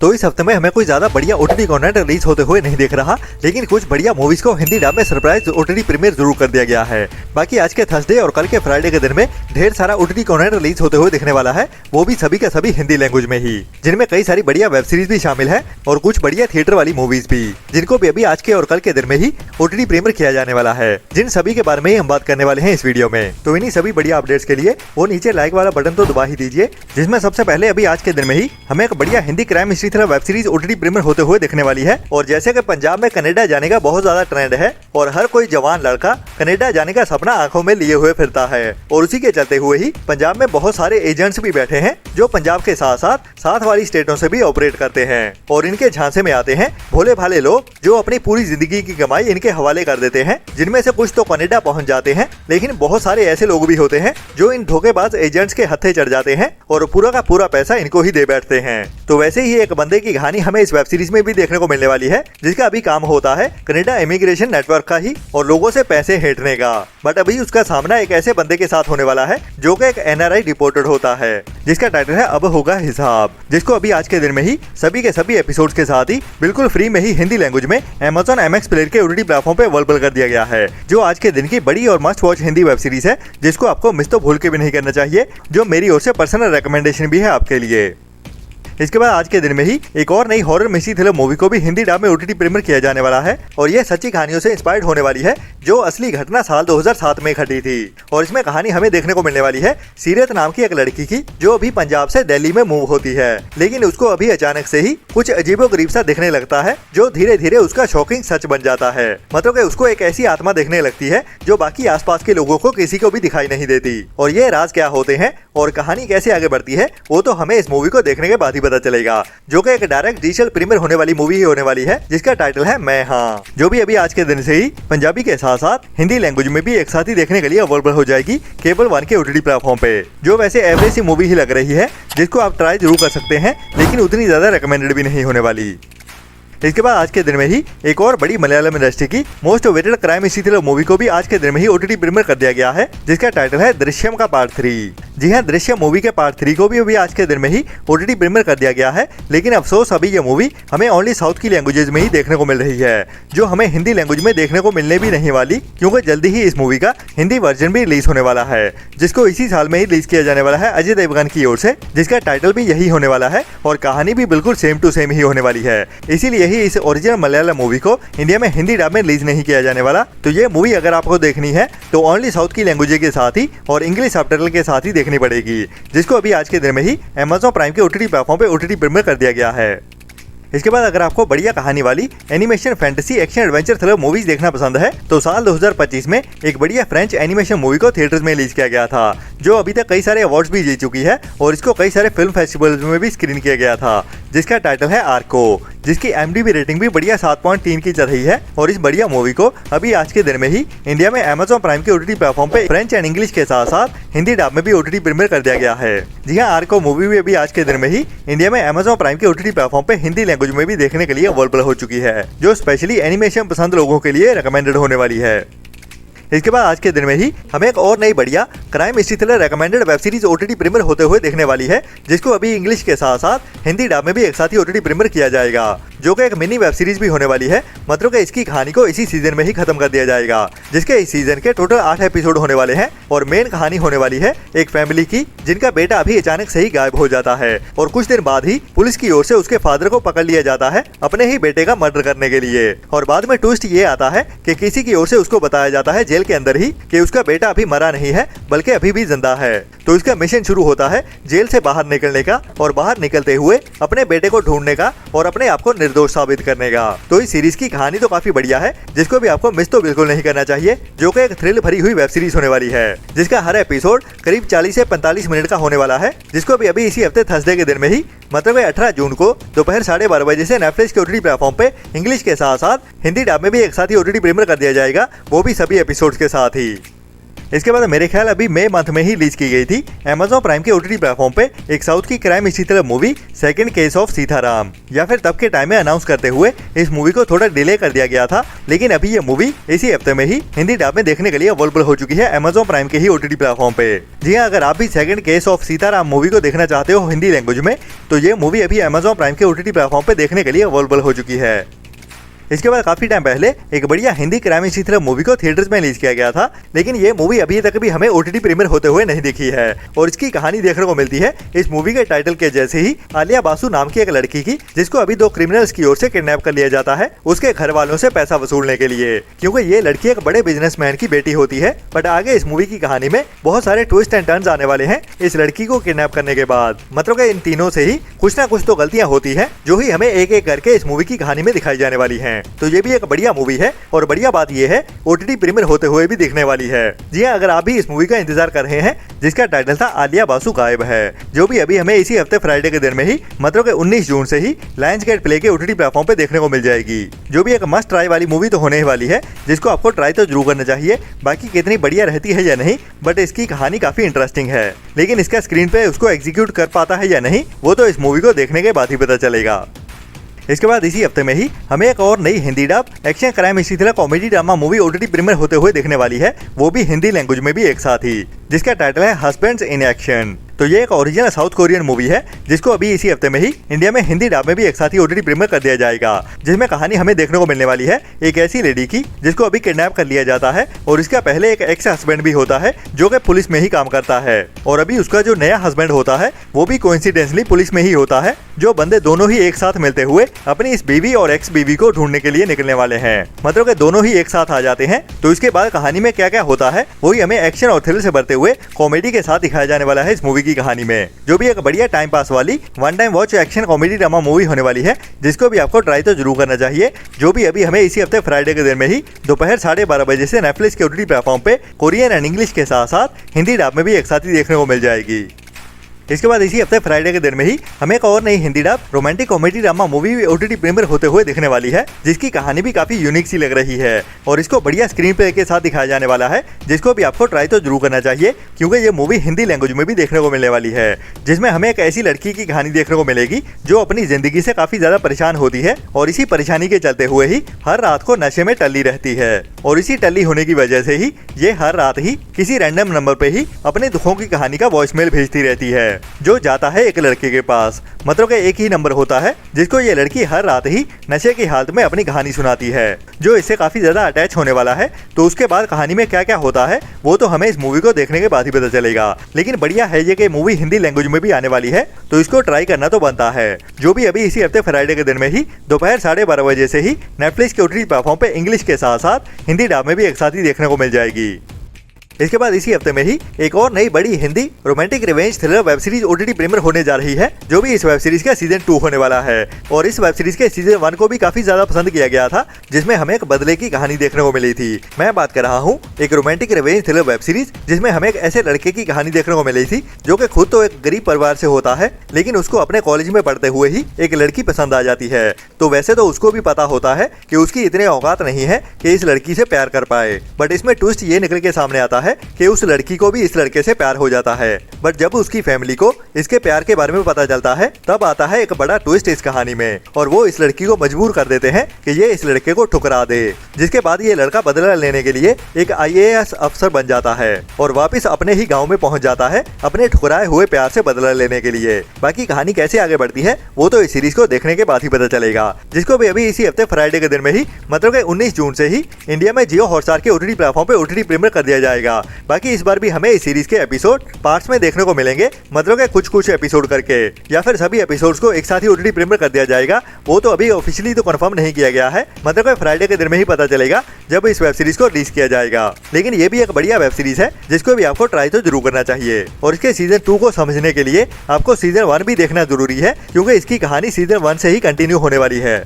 तो इस हफ्ते में हमें कोई ज्यादा बढ़िया ओटीटी कंटेंट रिलीज होते हुए नहीं देख रहा, लेकिन कुछ बढ़िया मूवीज को हिंदी डब में सरप्राइज ओटीटी प्रीमियर जरूर कर दिया गया है। बाकी आज के थर्सडे और कल के फ्राइडे के दिन में ढेर सारा ओटीटी कंटेंट रिलीज होते हुए दिखने वाला है, वो भी सभी का सभी हिंदी लैंग्वेज में ही, जिनमें कई सारी बढ़िया वेब सीरीज भी शामिल है और कुछ बढ़िया थिएटर वाली मूवीज भी, जिनको भी अभी आज के और कल के दिन में ही ओटीटी प्रीमियर किया जाने वाला है। जिन सभी के बारे में ही हम बात करने वाले हैं इस वीडियो में। तो इन्हीं सभी बढ़िया अपडेट्स के लिए वो नीचे लाइक वाला बटन तो दबा ही दीजिए, जिसमें सबसे पहले अभी आज के दिन में ही हमें एक बढ़िया Hindi crime history thriller web series OTT premiere होते हुए दिखने वाली है। और जैसे कि पंजाब में कनाडा जाने का बहुत ज्यादा ट्रेंड है और हर कोई जवान लड़का कनाडा जाने का सपना आंखों में लिए हुए फिरता है, और उसी के चलते हुए ही पंजाब में बहुत सारे एजेंट्स भी बैठे हैं जो पंजाब के साथ साथ वाली स्टेटों से भी ऑपरेट करते हैं, और इनके झांसे में आते हैं भोले भाले लोग जो अपनी पूरी जिंदगी की कमाई इनके हवाले कर देते हैं, जिनमें से कुछ तो कनाडा पहुंच जाते हैं, लेकिन बहुत सारे ऐसे लोग भी होते हैं जो इन धोखेबाज एजेंट्स के हत्थे चढ़ जाते हैं और पूरा का पूरा पैसा इनको ही दे बैठते हैं। तो वैसे ही एक बंदे की कहानी हमें इस वेब सीरीज में भी देखने को मिलने वाली है, जिसका अभी काम होता है कनाडा इमिग्रेशन नेटवर्क का ही और लोगों से पैसे हेटने का। बट अभी उसका सामना एक ऐसे बंदे के साथ होने वाला है जो कि एक एनआरआई डिपोर्टेड होता है, जिसका टाइटल है अब होगा हिसाब, जिसको अभी आज के दिन में ही सभी के सभी एपिसोड्स के साथ ही बिल्कुल फ्री में ही हिंदी लैंग्वेज में Amazon MX प्लेयर के ओटीटी प्लेटफॉर्म पे अवेलेबल कर दिया गया है, जो आज के दिन की बड़ी और must watch Hindi web series है, जिसको आपको मिस तो भूल के भी नहीं करना चाहिए, जो मेरी ओर से पर्सनल रिकमेंडेशन भी है आपके लिए। इसके बाद आज के दिन में ही एक और नई हॉरर मिस्ट्री थ्रिलर मूवी को भी हिंदी डब में ओटीटी प्रीमियर किया जाने वाला है, और यह सच्ची कहानियों से इंस्पायर्ड होने वाली है, जो असली घटना साल 2007 में घटी थी। और इसमें कहानी हमें देखने को मिलने वाली है सीरत नाम की एक लड़की की, जो अभी पंजाब से दिल्ली में मूव होती है, लेकिन उसको अभी अचानक से ही कुछ अजीबोगरीब सा दिखने लगता है, जो धीरे धीरे उसका शॉकिंग सच बन जाता है। मतलब कि उसको एक ऐसी आत्मा देखने लगती है जो बाकी आसपास के लोगों को किसी को भी दिखाई नहीं देती। और ये राज क्या होते हैं और कहानी कैसे आगे बढ़ती है, वो तो हमें इस मूवी को देखने के बाद ही पता चलेगा, जो कि एक डायरेक्ट डिजिटल प्रीमियर होने वाली मूवी ही होने वाली है, जिसका टाइटल है मैं हाँ, जो भी अभी आज के दिन से ही पंजाबी के साथ साथ हिंदी लैंग्वेज में भी एक साथ ही देखने के लिए अवेलेबल हो जाएगी केबल वन के ओटीटी प्लेटफॉर्म पे, जो वैसे एवरेज सी मूवी ही लग रही है, जिसको आप ट्राई जरूर कर सकते हैं, लेकिन उतनी ज्यादा रिकमेंडेड भी नहीं होने वाली। इसके बाद आज के दिन में ही एक और बड़ी मलयालम इंडस्ट्री की most awaited crime history thriller movie को भी आज के दिन में ही ओटीटी प्रीमियर कर दिया गया है, जिसका टाइटल है दृश्यम का पार्ट 3। जी हाँ, दृश्यम मूवी के पार्ट 3 को भी अभी आज के दिन में ही ओटीटी प्रीमियर कर दिया गया है, लेकिन अफसोस अभी ये मूवी हमें ओनली साउथ की लैंग्वेजेस में ही देखने को मिल रही है, जो हमें हिंदी लैंग्वेज में देखने को मिलने भी नहीं वाली, क्योंकि जल्दी ही इस मूवी का हिंदी वर्जन भी रिलीज होने वाला है, जिसको इसी साल में ही रिलीज किया जाने वाला है अजय देवगन की ओर से, जिसका टाइटल भी यही होने वाला है और कहानी भी बिल्कुल सेम टू सेम ही होने वाली है। इसीलिए ही इस ओरिजिनल मलयालम मूवी को इंडिया में हिंदी डब में रिलीज नहीं किया जाने वाला। तो ये मूवी अगर आपको देखनी है तो ओनली साउथ की लैंग्वेज के साथ ही और इंग्लिश सबटाइटल के साथ ही देखनी पड़ेगी, जिसको अभी आज के दिन में ही Amazon प्राइम के ओटीटी प्लेटफॉर्म पे ओटीटी प्रीमियर कर दिया गया है। इसके बाद अगर आपको बढ़िया कहानी वाली animation fantasy action adventure thriller movies देखना पसंद है, तो साल 2025 में एक बढ़िया फ्रेंच एनिमेशन मूवी को थिएटर्स में रिलीज किया गया था, जो अभी तक कई सारे अवार्ड्स भी जीत चुकी है और इसको कई सारे फिल्म फेस्टिवल्स में भी स्क्रीन किया गया था, जिसका टाइटल है आर्को, जिसकी IMDb रेटिंग भी बढ़िया 7.3 की चल रही है। और इस बढ़िया मूवी को अभी आज के दिन में ही इंडिया में Amazon प्राइम के ओटीटी प्लेटफॉर्म पे फ्रेंच एंड इंग्लिश के साथ साथ हिंदी डब में भी ओटीटी प्रीमियर कर दिया गया है। जी हाँ, आर्को मूवी भी अभी आज के दिन में ही इंडिया में Amazon प्राइम के ओटीटी प्लेटफॉर्म पे हिंदी लैंग्वेज में भी देखने के लिए अवेलेबल हो चुकी है, जो स्पेशली एनिमेशन पसंद लोगों के लिए रिकमेंडेड होने वाली है। इसके बाद आज के दिन में ही हमें एक और नई बढ़िया crime history thriller recommended web series OTT premiere होते हुए देखने वाली है, जिसको अभी इंग्लिश के साथ साथ हिंदी डब में भी एक साथ ही ओटीटी प्रीमियर किया जाएगा, जो कि एक मिनी वेब सीरीज भी होने वाली है। मतलब कि इसकी कहानी को इसी सीजन में ही खत्म कर दिया जाएगा, जिसके इस सीजन के टोटल 8 एपिसोड होने वाले हैं, और मेन कहानी होने वाली है एक फैमिली की, जिनका बेटा अभी अचानक से ही गायब हो जाता है, और कुछ दिन बाद ही पुलिस की ओर से उसके फादर को पकड़ लिया जाता है अपने ही बेटे का मर्डर करने के लिए। और बाद में ट्विस्ट ये आता है कि किसी की ओर से उसको बताया जाता है जेल के अंदर ही कि उसका बेटा अभी मरा नहीं है, बल्कि अभी भी जिंदा है। तो इसका मिशन शुरू होता है जेल से बाहर निकलने का, और बाहर निकलते हुए अपने बेटे को ढूंढने का और अपने आप को निर्दोष साबित करने का। तो इस सीरीज की कहानी तो काफी बढ़िया है, जिसको भी आपको मिस तो बिल्कुल नहीं करना चाहिए, जो कि एक थ्रिल भरी हुई वेब सीरीज होने वाली है, जिसका हर एपिसोड करीब 40 से 45 मिनट का होने वाला है, जिसको भी अभी इसी हफ्ते थर्सडे के दिन में ही, मतलब 18 जून को दोपहर 12:30 बजे से नेटफ्लिक्स के ओटीटी प्लेटफॉर्म पे इंग्लिश के साथ साथ हिंदी डब में भी एक साथ ही ओटीटी प्रीमियर कर दिया जाएगा, वो भी सभी एपिसोड्स के साथ ही। इसके बाद मेरे ख्याल अभी मई मंथ में ही रिलीज की गई थी Amazon प्राइम के OTT प्लेटफॉर्म पे एक साउथ की क्राइम इसी तरह movie second case of Sitaram, या फिर तब के टाइम में अनाउंस करते हुए इस मूवी को थोड़ा डिले कर दिया गया था, लेकिन अभी ये मूवी इसी हफ्ते में ही हिंदी डब में देखने के लिए अवेलेबल हो चुकी है Amazon प्राइम के ही OTT प्लेटफॉर्म पे। जी हाँ, अगर आप भी second case of Sitaram movie को देखना चाहते हो हिंदी लैंग्वेज में, तो ये मूवी अभी Amazon प्राइम के OTT प्लेटफॉर्म पे देखने के लिए अवेलेबल हो चुकी है। इसके बाद काफी टाइम पहले एक बढ़िया हिंदी क्राइम इसी तरह मूवी को थिएटर्स में रिलीज किया गया था, लेकिन ये मूवी अभी तक भी हमें OTT प्रीमियर होते हुए नहीं दिखी है। और इसकी कहानी देखने को मिलती है इस मूवी के टाइटल के जैसे ही आलिया बासु नाम की एक लड़की की, जिसको अभी 2 क्रिमिनल्स की ओर से किडनैप कर लिया जाता है उसके घर वालों से पैसा वसूलने के लिए, क्योंकि ये लड़की एक बड़े बिजनेसमैन की बेटी होती है। बट आगे इस मूवी की कहानी में बहुत सारे ट्विस्ट एंड टर्न्स आने वाले हैं इस लड़की को किडनैप करने के बाद। मतलब कि इन तीनों से ही कुछ ना कुछ तो गलतियां होती हैं, जो ही हमें एक एक करके इस मूवी की कहानी में दिखाई जाने वाली हैं। तो ये भी एक बढ़िया मूवी है, और बढ़िया बात ये है OTT प्रीमियर होते हुए भी दिखने वाली है। जी हाँ, अगर आप भी इस मूवी का इंतजार कर रहे हैं जिसका टाइटल था आलिया बासु गायब है, जो भी अभी हमें इसी हफ्ते फ्राइडे के दिन में ही मतलब कि 19 जून से ही लायंस गेट प्ले के OTT प्लेटफॉर्म पे देखने को मिल जाएगी, जो भी एक मस्ट ट्राई वाली मूवी तो होने वाली है, जिसको आपको ट्राई तो जरूर करना चाहिए। बाकी कितनी बढ़िया रहती है या नहीं, बट इसकी कहानी काफी इंटरेस्टिंग है, लेकिन इसका स्क्रीन पे उसको एग्जीक्यूट कर पाता है या नहीं, वो तो इस मूवी को देखने के बाद ही पता चलेगा। इसके बाद इसी हफ्ते में ही हमें एक और नई हिंदी डब एक्शन क्राइम इसी तरह comedy drama movie OTT premiere होते हुए देखने वाली है, वो भी हिंदी लैंग्वेज में भी एक साथ ही, जिसका टाइटल है हस्बैंड्स इन एक्शन। तो ये एक ओरिजिनल साउथ कोरियन मूवी है, जिसको अभी इसी हफ्ते में ही इंडिया में हिंदी डब में भी एक साथ ही OTT प्रीमियर कर दिया जाएगा, जिसमें कहानी हमें देखने को मिलने वाली है एक ऐसी लेडी की जिसको अभी किडनैप कर लिया जाता है, और इसका पहले एक एक्स हस्बैंड भी होता है जो कि पुलिस में ही काम करता है, और अभी उसका जो नया हस्बैंड होता है वो भी कोइंसिडेंटली पुलिस में ही होता है। जो बंदे दोनों ही एक साथ मिलते हुए अपनी इस बीवी और एक्स बीवी को ढूंढने के लिए निकलने वाले हैं, मतलब कि दोनों ही एक साथ आ जाते हैं। तो इसके बाद कहानी में क्या क्या होता है वही हमें एक्शन और थ्रिल से भरते हुए कॉमेडी के साथ दिखाया जाने वाला है इस मूवी की कहानी में, जो भी एक बढ़िया टाइम पास वाली one time watch action comedy drama movie होने वाली है, जिसको भी आपको ट्राई तो जरूर करना चाहिए। जो भी अभी हमें इसी हफ्ते फ्राइडे के दिन में ही दोपहर 12:30 बजे से नेटफ्लिक्स के OTT प्लेटफॉर्म पे कोरियन एंड इंग्लिश के साथ साथ हिंदी डब में भी एक साथ ही देखने को मिल जाएगी। इसके बाद इसी हफ्ते फ्राइडे के दिन में ही हमें एक और नई Hindi dub romantic comedy drama movie OTT premiere होते हुए दिखने वाली है, जिसकी कहानी भी काफी यूनिक सी लग रही है, और इसको बढ़िया स्क्रीन प्ले के साथ दिखाया जाने वाला है, जिसको भी आपको ट्राई तो जरूर करना चाहिए, क्योंकि ये मूवी हिंदी लैंग्वेज में भी देखने को मिलने वाली है, जिसमें हमें एक ऐसी लड़की की कहानी देखने को मिलेगी जो अपनी जिंदगी से काफी ज्यादा परेशान होती है, और इसी परेशानी के चलते हुए ही हर रात को नशे में टल्ली रहती है, और इसी टल्ली होने की वजह से ही ये हर रात ही किसी रैंडम नंबर पे ही अपने दुखों की कहानी का वॉइसमेल भेजती रहती है, जो जाता है एक लड़के के पास। मतलब कि एक ही नंबर होता है जिसको ये लड़की हर रात ही नशे की हालत में अपनी कहानी सुनाती है, जो इससे काफी ज्यादा अटैच होने वाला है। तो उसके बाद कहानी में क्या क्या होता है वो तो हमें इस मूवी को देखने के बाद ही पता चलेगा, लेकिन बढ़िया है ये कि मूवी हिंदी लैंग्वेज में भी आने वाली है, तो इसको ट्राई करना तो बनता है। जो भी अभी इसी हफ्ते फ्राइडे के दिन में ही दोपहर 12:30 बजे से ही नेटफ्लिक्स के OTT प्लेटफॉर्म पे इंग्लिश के साथ साथ हिंदी डब में भी एक साथ ही देखने को मिल जाएगी। इसके बाद इसी हफ्ते में ही एक और नई बड़ी Hindi romantic revenge thriller web series OTT premiere होने जा रही है, जो भी इस वेब सीरीज का सीजन 2 होने वाला है, और इस वेब सीरीज के सीजन 1 को भी काफी ज्यादा पसंद किया गया था, जिसमें हमें एक बदले की कहानी देखने को मिली थी। मैं बात कर रहा हूँ एक romantic revenge thriller web series, जिसमें हमें एक ऐसे लड़के की कहानी देखने को मिली थी जो कि खुद तो एक गरीब परिवार से होता है, लेकिन उसको अपने कॉलेज में पढ़ते हुए ही एक लड़की पसंद आ जाती है। तो वैसे तो उसको भी पता होता है कि उसकी इतने औकात नहीं है कि इस लड़की से प्यार कर पाए, बट इसमें ट्विस्ट ये निकल के सामने आता है कि उस लड़की को भी इस लड़के से प्यार हो जाता है। बट जब उसकी फैमिली को इसके प्यार के बारे में पता चलता है, तब आता है एक बड़ा ट्विस्ट इस कहानी में, और वो इस लड़की को मजबूर कर देते हैं कि ये इस लड़के को ठुकरा दे, जिसके बाद ये लड़का बदला लेने के लिए एक IAS अफसर बन जाता है और वापस अपने ही गाँव में पहुँच जाता है अपने ठुकराए हुए प्यार से बदला लेने के लिए। बाकी कहानी कैसे आगे बढ़ती है वो तो इस सीरीज को देखने के बाद ही पता चलेगा, जिसको भी अभी इसी हफ्ते फ्राइडे के दिन में ही मतलब 19 जून से ही इंडिया में जियो हॉटस्टार के OTT प्लेटफॉर्म पे OTT प्रीमियर कर दिया जाएगा। बाकी इस बार भी हमें इस सीरीज के एपिसोड पार्ट्स में देखने को मिलेंगे, मतलब कि कुछ एपिसोड करके, या फिर सभी एपिसोड्स को एक साथ ही OTT प्रीमियर कर दिया जाएगा। वो तो अभी ऑफिशियली तो कंफर्म नहीं किया गया है, मतलब कि फ्राइडे के दिन में ही पता चलेगा जब इस वेब सीरीज को रिलीज किया जाएगा। लेकिन ये भी एक बढ़िया वेब सीरीज है जिसको भी आपको ट्राई तो जरूर करना चाहिए, और इसके सीजन 2 को समझने के लिए आपको सीजन 1 भी देखना जरूरी है, क्योंकि इसकी कहानी सीजन 1 से ही कंटिन्यू होने वाली है।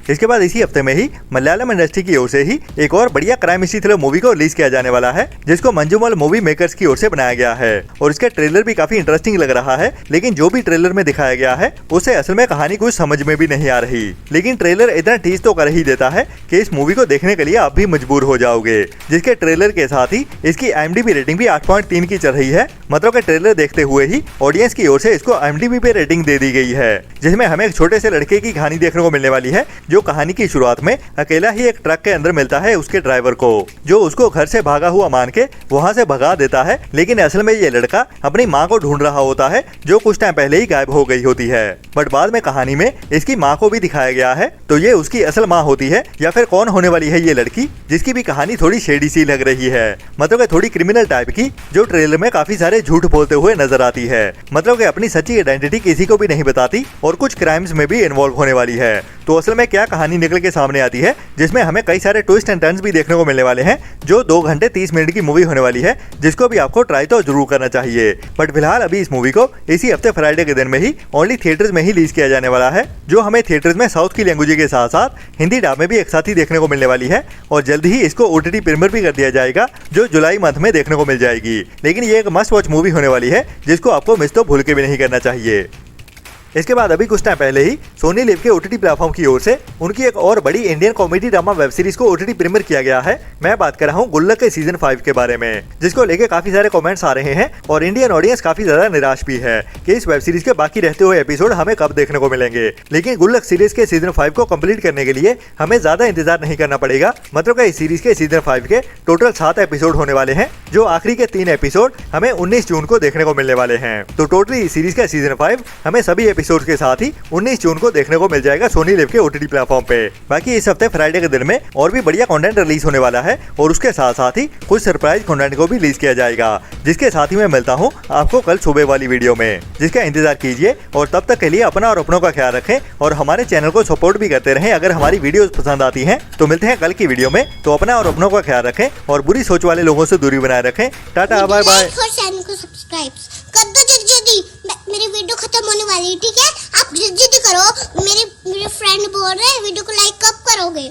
इसके बाद इसी हफ्ते में ही मलयालम इंडस्ट्री की ओर से ही एक और बढ़िया क्राइम मिस्ट्री थ्रिलर मूवी को रिलीज किया जाने वाला है, जिसको मंजूमल मूवी मेकर्स की ओर से बनाया गया है और इसका ट्रेलर भी काफी इंटरेस्टिंग लग रहा है। लेकिन जो भी ट्रेलर में दिखाया गया है उससे असल में कहानी कुछ समझ में भी नहीं आ रही, लेकिन ट्रेलर इतना टीज तो कर ही देता है कि इस मूवी को देखने के लिए आप भी मजबूर हो जाओगे। जिसके ट्रेलर के साथ ही इसकी IMDb रेटिंग भी 8.3 की चल रही है। मतलब कि ट्रेलर देखते हुए ही ऑडियंस की ओर से इसको IMDb पे रेटिंग दे दी गई है, जिसमें हमें एक छोटे से लड़के की कहानी देखने को मिलने वाली है, जो कहानी की शुरुआत में अकेला ही एक ट्रक के अंदर मिलता है उसके ड्राइवर को, जो उसको घर से भागा हुआ मान के वहाँ से भगा देता है। लेकिन असल में ये लड़का अपनी माँ को ढूंढ रहा होता है, जो कुछ टाइम पहले ही गायब हो गई होती है। बट बाद में कहानी में इसकी माँ को भी दिखाया गया है, तो ये उसकी असल माँ होती है या फिर कौन होने वाली है ये लड़की, जिसकी भी कहानी थोड़ी शेडी सी लग रही है। मतलब कि थोड़ी क्रिमिनल टाइप की, जो ट्रेलर में काफी सारे झूठ बोलते हुए नजर आती है। मतलब कि अपनी सच्ची आइडेंटिटी किसी को भी नहीं बताती और कुछ क्राइम्स में भी इन्वॉल्व होने वाली है। तो असल में क्या कहानी निकल के सामने आती है, जिसमें हमें कई सारे ट्विस्ट एंड टर्न्स भी देखने को मिलने वाले हैं, जो 2 घंटे 30 मिनट की मूवी होने वाली है, जिसको भी आपको ट्राई तो जरूर करना चाहिए। बट फिलहाल अभी इस मूवी को इसी हफ्ते फ्राइडे के दिन में ही ओनली थिएटर्स में ही रिलीज किया जाने वाला है, जो हमें थिएटर्स में साउथ की लैंग्वेज के साथ साथ हिंदी डब में भी एक साथ ही देखने को मिलने वाली है। और जल्द ही इसको OTT प्रीमियर भी कर दिया जाएगा, जो जुलाई मंथ में देखने को मिल जाएगी। लेकिन ये एक मस्ट वॉच मूवी होने वाली है, जिसको आपको मिस तो भूल के भी नहीं करना चाहिए। इसके बाद अभी कुछ टाइम पहले ही सोनी लिव के OTT प्लेटफॉर्म की ओर से उनकी एक और बड़ी Indian comedy drama web series को OTT प्रीमियर किया गया है। मैं बात कर रहा हूँ गुल्लक के सीजन 5 के बारे में, जिसको लेके काफी सारे कमेंट्स आ रहे हैं और इंडियन ऑडियंस काफी ज्यादा निराश भी है कि इस वेब सीरीज के बाकी रहते हुए एपिसोड हमें कब देखने को मिलेंगे। लेकिन गुल्लक सीरीज के सीजन 5 को कंप्लीट करने के लिए हमें ज्यादा इंतजार नहीं करना पड़ेगा। मतलब कि इस सीरीज के सीजन 5 के टोटल 7 एपिसोड होने वाले हैं, जो आखिरी के 3 एपिसोड हमें 19 जून को देखने को मिलने वाले हैं। तो टोटली इस सीरीज का सीजन 5 हमें सभी एपिसोड के साथ ही 19 जून को देखने को मिल जाएगा सोनी लिव के OTT प्लेटफॉर्म पे। बाकी इस हफ्ते फ्राइडे के दिन में और भी बढ़िया कंटेंट रिलीज होने वाला है और उसके साथ साथ ही कुछ सरप्राइज कंटेंट को भी रिलीज किया जाएगा, जिसके साथ ही मैं मिलता हूँ आपको कल सुबह वाली वीडियो में, जिसका इंतजार कीजिए। और तब तक के लिए अपना और अपनों का ख्याल रखें और हमारे चैनल को सपोर्ट भी करते रहें। अगर हमारी वीडियोस पसंद आती हैं तो मिलते हैं कल की वीडियो में। तो अपना और अपनों का ख्याल रखें और बुरी सोच वाले लोगों से दूरी बनाए रखें। Tata, bye bye. चैनल को सब्सक्राइब कर दो जल्दी, मेरी वीडियो खत्म होने वाली है, ठीक है? आप जल्दी करो, मेरे फ्रेंड बोल रहे हैं वीडियो को लाइक कब करोगे?